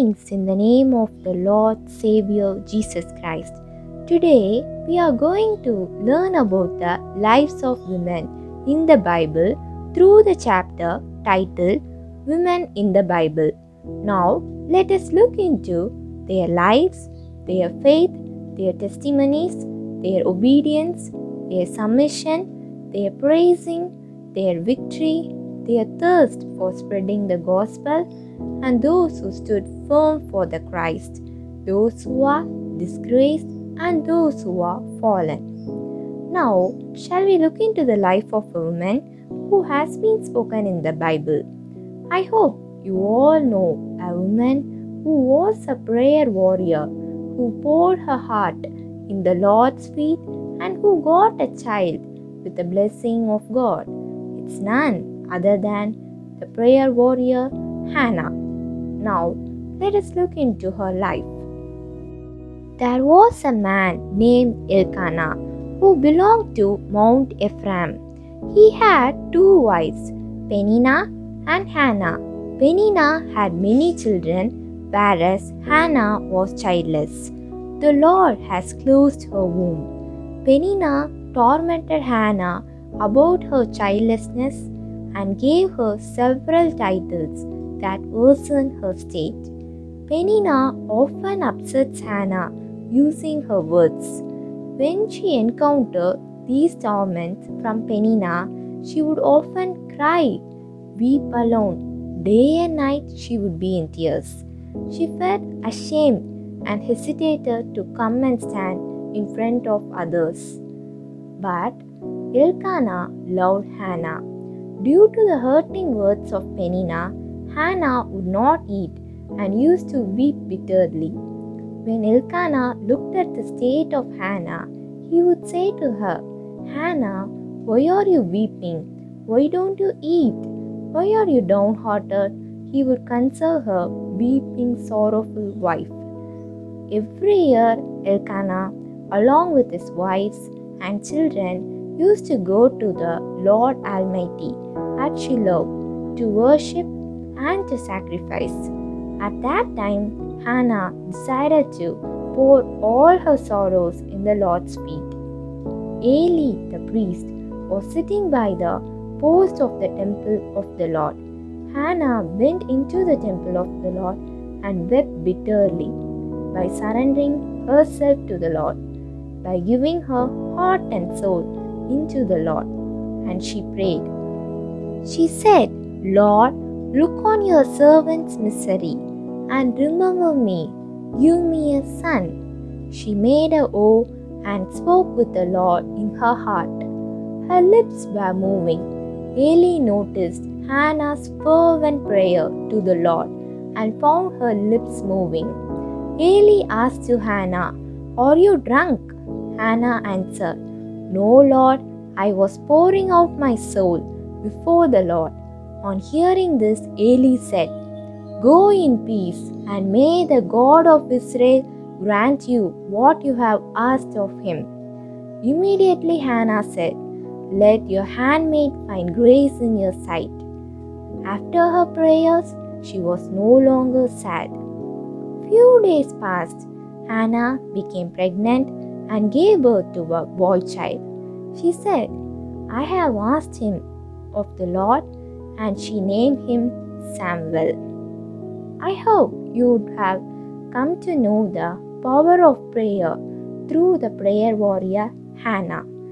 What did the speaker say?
Greetings in the name of the Lord Savior Jesus Christ. Today we are going to learn about the lives of women in the Bible through the chapter titled Women in the Bible. Now let us look into their lives, their faith, their testimonies, their obedience, their submission, their praising, their victory, their thirst for spreading the gospel, and those who stood firm for the Christ, those who are disgraced, and those who are fallen. Now, shall we look into the life of a woman who has been spoken in the Bible? I hope you all know a woman who was a prayer warrior, who poured her heart in the Lord's feet, and who got a child with the blessing of God. It's none other than the prayer warrior Hannah. Now, let us look into her life. There was a man named Elkanah who belonged to Mount Ephraim. He had two wives, Peninnah and Hannah. Peninnah had many children, whereas Hannah was childless. The Lord has closed her womb. Peninnah tormented Hannah about her childlessness and gave her several titles that worsened her state. Peninnah often upsets Hannah using her words. When she encountered these torments from Peninnah, she would often cry, weep alone. Day and night she would be in tears. She felt ashamed and hesitated to come and stand in front of others. But Elkanah loved Hannah. Due to the hurting words of Peninnah, Hannah would not eat and used to weep bitterly. When Elkanah looked at the state of Hannah, he would say to her, Hannah, why are you weeping? Why don't you eat? Why are you downhearted? He would console her weeping, sorrowful wife. Every year, Elkanah, along with his wives and children, used to go to the Lord Almighty at Shiloh to worship and to sacrifice. At that time, Hannah decided to pour all her sorrows in the Lord's feet. Eli, the priest, was sitting by the post of the temple of the Lord. Hannah went into the temple of the Lord and wept bitterly by surrendering herself to the Lord, by giving her heart and soul into the Lord. And she prayed. She said, Lord, look on your servant's misery and remember me. Give me a son. She made a oath and spoke with the Lord in her heart. Her lips were moving. Eli noticed Hannah's fervent prayer to the Lord and found her lips moving. Eli asked to Hannah, Are you drunk? Hannah answered, No, Lord, I was pouring out my soul before the Lord. On hearing this, Eli said, Go in peace, and may the God of Israel grant you what you have asked of him. Immediately Hannah said, Let your handmaid find grace in your sight. After her prayers, she was no longer sad. Few days passed. Hannah became pregnant and gave birth to a boy child. She said, I have asked him of the Lord, and she named him Samuel. I hope you would have come to know the power of prayer through the prayer warrior Hannah.